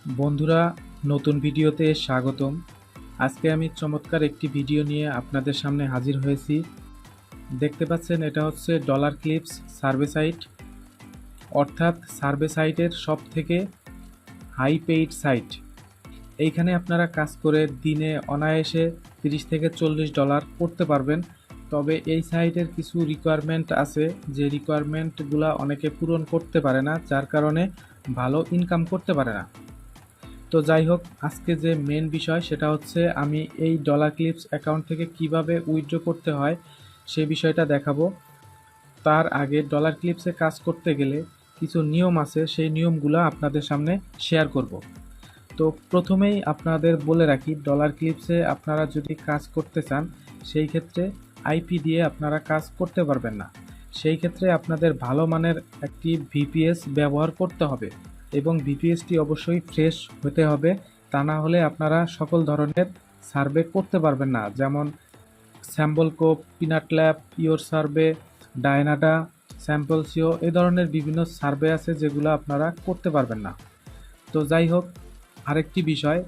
বন্ধুরা, নতুন ভিডিওতে স্বাগতম। আজকে আমি চমৎকার একটি ভিডিও নিয়ে আপনাদের সামনে হাজির হয়েছি। দেখতে পাচ্ছেন, এটা হচ্ছে DollarClix সার্ভে সাইট, অর্থাৎ সার্ভে সাইটের সব থেকে হাই পেইড সাইট। এইখানে আপনারা কাজ করে দিনে অনায়াসে $30 থেকে $40 করতে পারবেন। তবে এই সাইটের কিছু রিকোয়ারমেন্ট আছে, যে রিকোয়ারমেন্টগুলো অনেকে পূরণ করতে পারে না, যার কারণে ভালো ইনকাম করতে পারে না। তো যাই হোক, আজকে যে মেন বিষয় সেটা হচ্ছে আমি এই DollarClix অ্যাকাউন্ট থেকে কিভাবে উইথড্র করতে হয় সে বিষয়টা দেখাবো। তার আগে DollarClix-এ কাজ করতে গেলে কিছু নিয়ম আছে, সেই নিয়মগুলো আপনাদের সামনে শেয়ার করব। তো প্রথমেই আপনাদের বলে রাখি, DollarClix-এ আপনারা যদি কাজ করতে চান সেই ক্ষেত্রে আইপি দিয়ে আপনারা কাজ করতে পারবেন না। সেই ক্ষেত্রে আপনাদের ভালো মানের একটি ভিপিএস ব্যবহার করতে হবে এবং ভিপিএসটি অবশ্যই ফ্রেশ হতে হবে। তা না হলে আপনারা সকল ধরনের সার্ভে করতে পারবেন না, যেমন স্যাম্পল কোপ, পিনাট ল্যাব, ইওর সার্ভে, ডায়নাডা, স্যাম্পল সিও, এই ধরনের বিভিন্ন সার্ভে আছে যেগুলো আপনারা করতে পারবেন না। তো যাই হোক, আরেকটি বিষয়,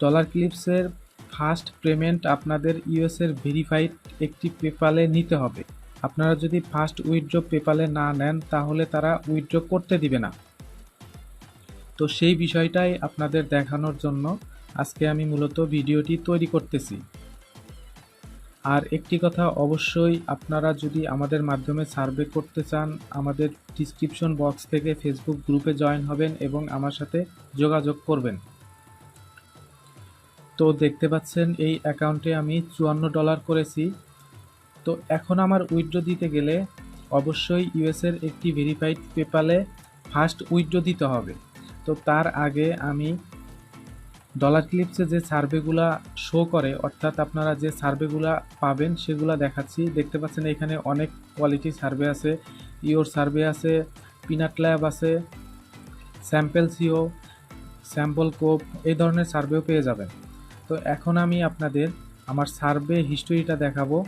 DollarClix-এর ফার্স্ট পেমেন্ট আপনাদের ইউএসের ভেরিফাইড একটি পেপালে নিতে হবে। আপনারা যদি ফার্স্ট উইথড্র পেপালে না নেন তাহলে তারা উইথড্র করতে দিবে না। তো সেই বিষয়টাই আপনাদের দেখানোর জন্য আজকে আমি মূলত ভিডিওটি তৈরি করতেছি। আর একটি কথা, অবশ্যই আপনারা যদি আমাদের মাধ্যমে সার্ভে করতে চান, আমাদের ডিসক্রিপশন বক্স থেকে ফেসবুক গ্রুপে জয়েন হবেন এবং আমার সাথে যোগাযোগ করবেন। তো দেখতে পাচ্ছেন, এই অ্যাকাউন্টে আমি $54 করেছি। তো এখন আমার উইথড্র দিতে গেলে অবশ্যই ইউএসের একটি ভেরিফাইড পেপালে ফার্স্ট উইথড্র দিতে হবে। তো তার আগে আমি DollarClix-এ যে সার্ভেগুলা শো করে, অর্থাৎ আপনারা যে সার্ভেগুলা পাবেন সেগুলা দেখাচ্ছি। দেখতে পাচ্ছেন এখানে অনেক কোয়ালিটি সার্ভে আছে, ইওর সার্ভে আছে, পিনাট ল্যাব আছে, স্যাম্পল সিও, স্যাম্পল কোপ, এই ধরনের সার্ভেও পেয়ে যাবেন। তো এখন আমি আপনাদের আমার সার্ভে হিস্টোরিটা দেখাবো,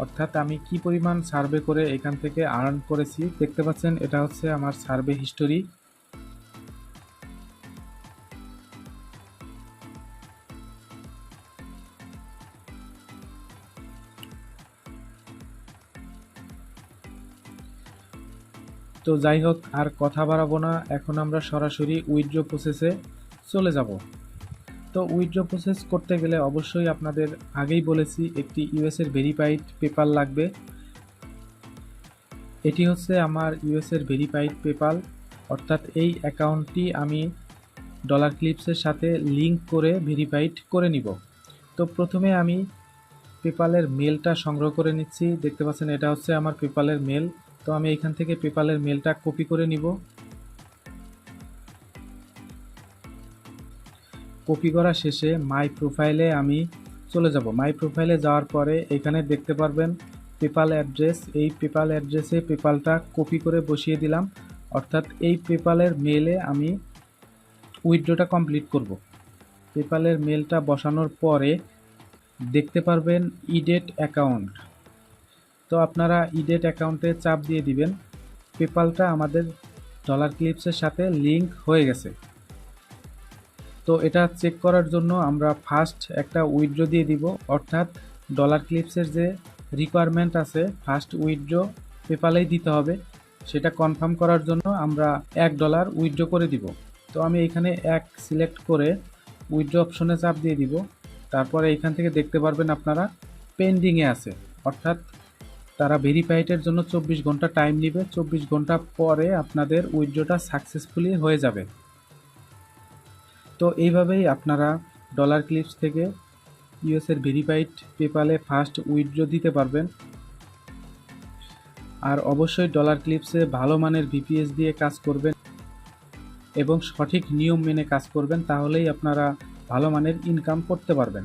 অর্থাৎ আমি কি পরিমাণ সার্ভে করে এখান থেকে আর্ন করেছি। দেখতে পাচ্ছেন, এটা হচ্ছে আমার সার্ভে হিস্টোরি। তো যাই হোক, আর কথা বাড়াবো না, এখন আমরা সরাসরি উইথড্র প্রসেসে চলে যাব। তো উইথড্র প্রসেস করতে গেলে অবশ্যই আপনাদের আগেই বলেছি একটি ইউএসের ভেরিফাইড পেপাল লাগবে। এটি হচ্ছে আমার ইউএসের ভেরিফাইড পেপাল, অর্থাৎ এই অ্যাকাউন্টটি আমি DollarClix-এর সাথে লিঙ্ক করে ভেরিফাইড করে নিব। তো প্রথমে আমি পেপালের মেলটা সংগ্রহ করে নিচ্ছি। দেখতে পাচ্ছেন, এটা হচ্ছে আমার পেপালের মেল। তো আমি এখান থেকে পেপালের মেলটা কপি করে নিব। কপি করা শেষে মাই প্রোফাইলে আমি চলে যাব। মাই প্রোফাইলে যাওয়ার পরে এখানে দেখতে পারবেন পেপাল অ্যাড্রেস। এই পেপাল অ্যাড্রেসে পেপালটা কপি করে বসিয়ে দিলাম, অর্থাৎ এই পেপালের মেলে আমি উইথড্রটা কমপ্লিট করব। পেপালের মেলটা বসানোর পরে দেখতে পারবেন ইডেট অ্যাকাউন্ট। তো আপনারা ইডেট অ্যাকাউন্টে চাপ দিয়ে দিবেন। পেপালটা আমাদের DollarClix-এর সাথে লিঙ্ক হয়ে গেছে। তো এটা চেক করার জন্য আমরা ফার্স্ট একটা উইথড্র দিয়ে দিব, অর্থাৎ DollarClix-এর যে রিকোয়ারমেন্ট আছে ফার্স্ট উইথড্র পেপালেই দিতে হবে, সেটা কনফার্ম করার জন্য আমরা $1 উইথড্র করে দিব। তো আমি এখানে 1 সিলেক্ট করে উইথড্র অপশনে চাপ দিয়ে দিব। তারপরে এখান থেকে দেখতে পারবেন আপনারা পেন্ডিংয়ে আছে, অর্থাৎ তারা ভেরিফাইডের জন্য 24 ঘন্টা টাইম নেবে। 24 ঘন্টা পরে আপনাদের উইথড্রটা সাকসেসফুলি হয়ে যাবে। তো এইভাবেই আপনারা DollarClix থেকে ইউএসের ভেরিফাইড পেপালে ফার্স্ট উইথড্র দিতে পারবেন। আর অবশ্যই DollarClix-এ ভালো মানের ভিপিএস দিয়ে কাজ করবেন এবং সঠিক নিয়ম মেনে কাজ করবেন, তাহলেই আপনারা ভালো মানের ইনকাম করতে পারবেন।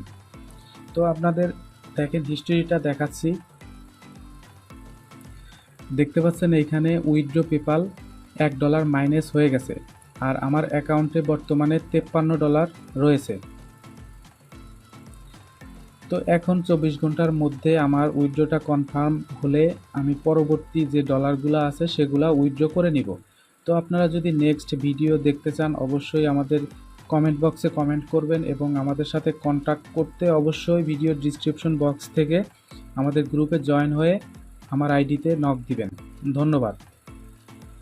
তো আপনাদের দেখেন হিস্টোরিটা দেখাচ্ছি। দেখতে পাচ্ছেন এইখানে উইথড্র পেপাল $1 মাইনাস হয়ে গেছে, আর আমার অ্যাকাউন্টে বর্তমানে $53 রয়েছে। তো এখন 24 ঘন্টার মধ্যে আমার উইথড্রটা কনফার্ম হলে আমি পরবর্তী যে ডলারগুলো আছে সেগুলো উইথড্র করে নিব। তো আপনারা যদি নেক্সট ভিডিও দেখতে চান অবশ্যই আমাদের কমেন্ট বক্সে কমেন্ট করবেন এবং আমাদের সাথে কন্ট্যাক্ট করতে অবশ্যই ভিডিওর ডিসক্রিপশন বক্স থেকে আমাদের গ্রুপে জয়েন হয়ে আমার আইডিতে নক দিবেন। ধন্যবাদ।